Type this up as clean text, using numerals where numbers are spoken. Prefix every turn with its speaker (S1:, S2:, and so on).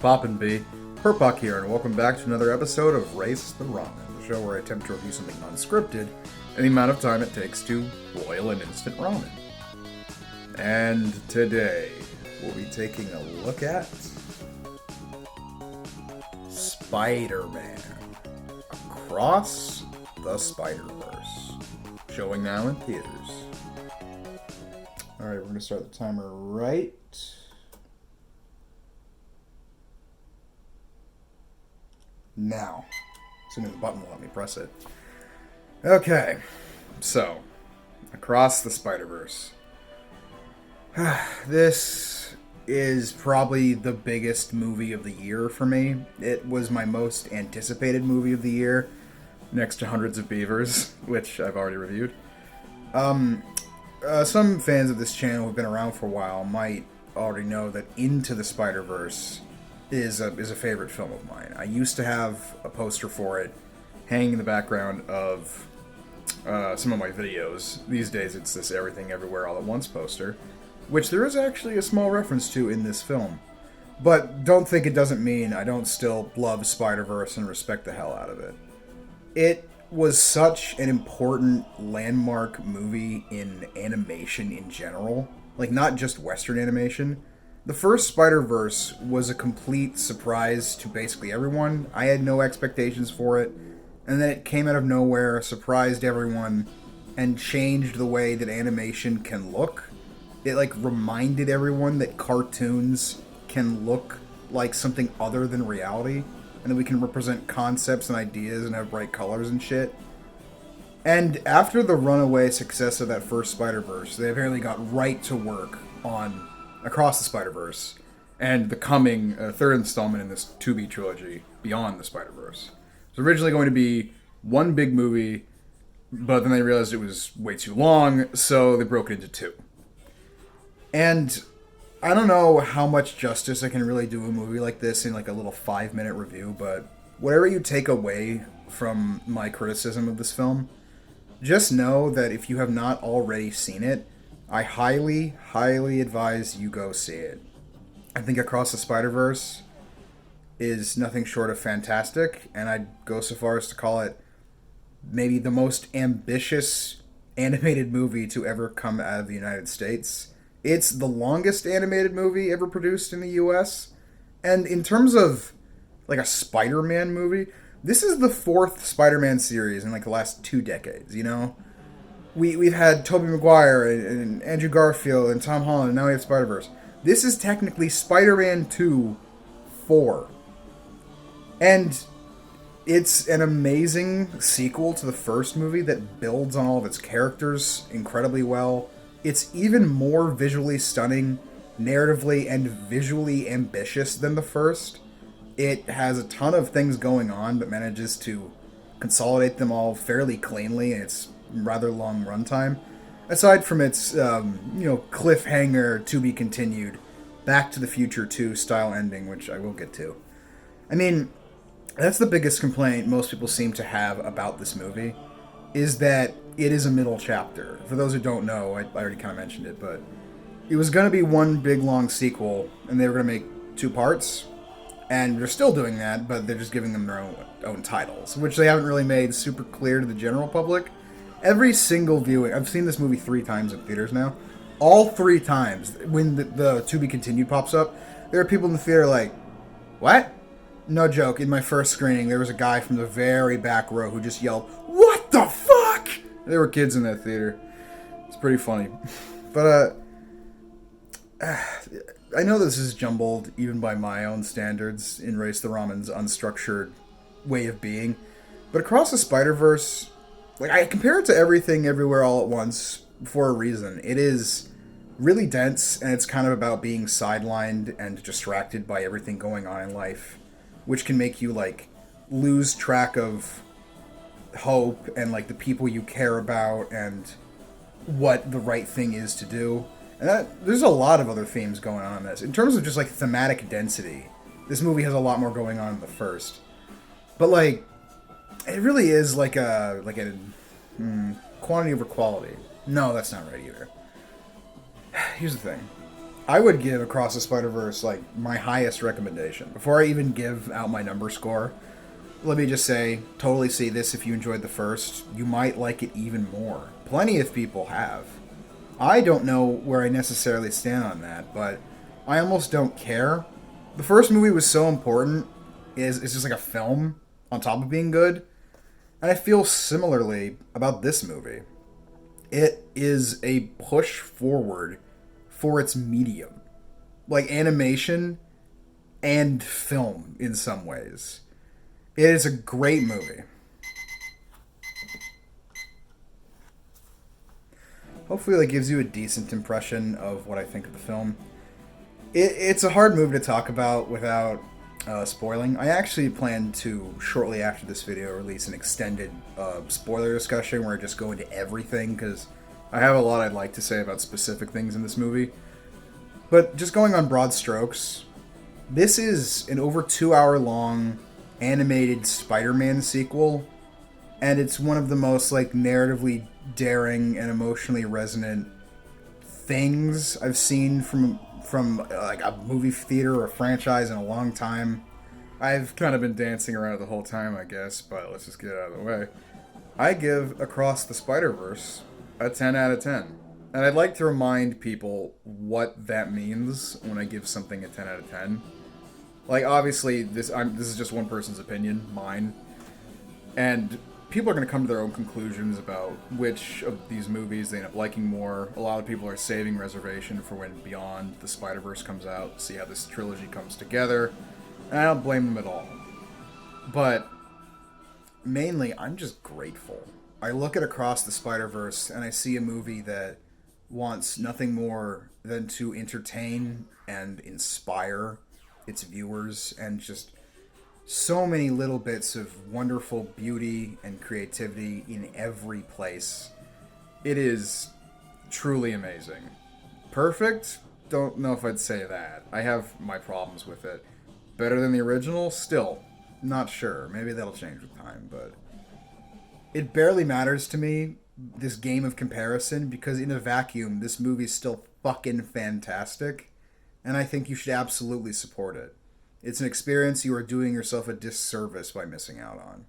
S1: poppin' B? Purpuck here, and welcome back to another episode of Race the Ramen, the show where I attempt to review something unscripted in the amount of time it takes to boil an instant ramen. And today, we'll be taking a look at Spider-Man Across the Spider-Verse, showing now in theaters. Alright, we're going to start the timer right now. Assuming the button will let me press it. Okay, so, Across the Spider-Verse. This is probably the biggest movie of the year for me. It was my most anticipated movie of the year, next to Hundreds of Beavers, which I've already reviewed. Some fans of this channel who've been around for a while might already know that Into the Spider-Verse is a favorite film of mine. I used to have a poster for it hanging in the background of some of my videos. These days it's this Everything Everywhere All at Once poster, which there is actually a small reference to in this film. But don't think it doesn't mean I don't still love Spider-Verse and respect the hell out of it. It was such an important landmark movie in animation in general. Like, not just Western animation. The first Spider-Verse was a complete surprise to basically everyone. I had no expectations for it. And then it came out of nowhere, surprised everyone, and changed the way that animation can look. It, reminded everyone that cartoons can look like something other than reality, and that we can represent concepts and ideas and have bright colors and shit. And after the runaway success of that first Spider-Verse, they apparently got right to work on Across the Spider-Verse, and the coming third installment in this 2B trilogy, Beyond the Spider-Verse. It was originally going to be one big movie, but then they realized it was way too long, so they broke it into two. And I don't know how much justice I can really do a movie like this in a little 5-minute review, but whatever you take away from my criticism of this film, just know that if you have not already seen it, I highly, highly advise you go see it. I think Across the Spider-Verse is nothing short of fantastic, and I'd go so far as to call it maybe the most ambitious animated movie to ever come out of the United States. It's the longest animated movie ever produced in the US, and in terms of a Spider-Man movie, this is the fourth Spider-Man series in the last 2 decades, you know? We've had Tobey Maguire and Andrew Garfield and Tom Holland, and now we have Spider-Verse. This is technically Spider-Man 2 4. And it's an amazing sequel to the first movie that builds on all of its characters incredibly well. It's even more visually stunning, narratively and visually ambitious than the first. It has a ton of things going on, but manages to consolidate them all fairly cleanly in its rather long runtime. Aside from its, cliffhanger, to be continued, Back to the Future 2 style ending, which I will get to. I mean, that's the biggest complaint most people seem to have about this movie, is that it is a middle chapter. For those who don't know, I already kind of mentioned it, but it was going to be one big long sequel, and they were going to make 2 parts, and they're still doing that, but they're just giving them their own titles, which they haven't really made super clear to the general public. Every single viewing, I've seen this movie 3 times in theaters now. All 3 times, when the To Be Continued pops up, there are people in the theater like, what? No joke, in my first screening, there was a guy from the very back row who just yelled, what the fuck? There were kids in that theater. It's pretty funny. But, I know this is jumbled, even by my own standards, in Race the Ramen's unstructured way of being. But Across the Spider-Verse, I compare it to Everything Everywhere All at Once for a reason. It is really dense, and it's kind of about being sidelined and distracted by everything going on in life, which can make you, lose track of hope and, the people you care about and what the right thing is to do. And there's a lot of other themes going on in this. In terms of just, thematic density, this movie has a lot more going on than the first. But, it really is quantity over quality. No, that's not right either. Here's the thing. I would give Across the Spider-Verse like my highest recommendation. Before I even give out my number score, let me just say, totally see this if you enjoyed the first. You might like it even more. Plenty of people have. I don't know where I necessarily stand on that, but I almost don't care. The first movie was so important. It's just like a film on top of being good. And I feel similarly about this movie. It is a push forward for its medium. Like animation and film in some ways. It is a great movie. Hopefully that gives you a decent impression of what I think of the film. It's a hard movie to talk about without spoiling. I actually plan to, shortly after this video, release an extended spoiler discussion where I just go into everything, because I have a lot I'd like to say about specific things in this movie. But just going on broad strokes, this is an over 2 hour long animated Spider-Man sequel, and it's one of the most like narratively daring and emotionally resonant things I've seen from like a movie theater or a franchise in a long time. I've kind of been dancing around it the whole time, I guess, but let's just get it out of the way. I give Across the Spider-Verse a 10 out of 10. And I'd like to remind people what that means when I give something a 10 out of 10. Like, obviously, this is just one person's opinion, mine. And people are going to come to their own conclusions about which of these movies they end up liking more. A lot of people are saving reservation for when Beyond the Spider-Verse comes out, see how this trilogy comes together. And I don't blame them at all. But mainly, I'm just grateful. I look at Across the Spider-Verse and I see a movie that wants nothing more than to entertain and inspire its viewers, and just so many little bits of wonderful beauty and creativity in every place. It is truly amazing. Perfect? Don't know if I'd say that. I have my problems with it. Better than the original? Still, not sure. Maybe that'll change with time, but it barely matters to me, this game of comparison, because in a vacuum, this movie's still fucking fantastic, and I think you should absolutely support it. It's an experience you are doing yourself a disservice by missing out on.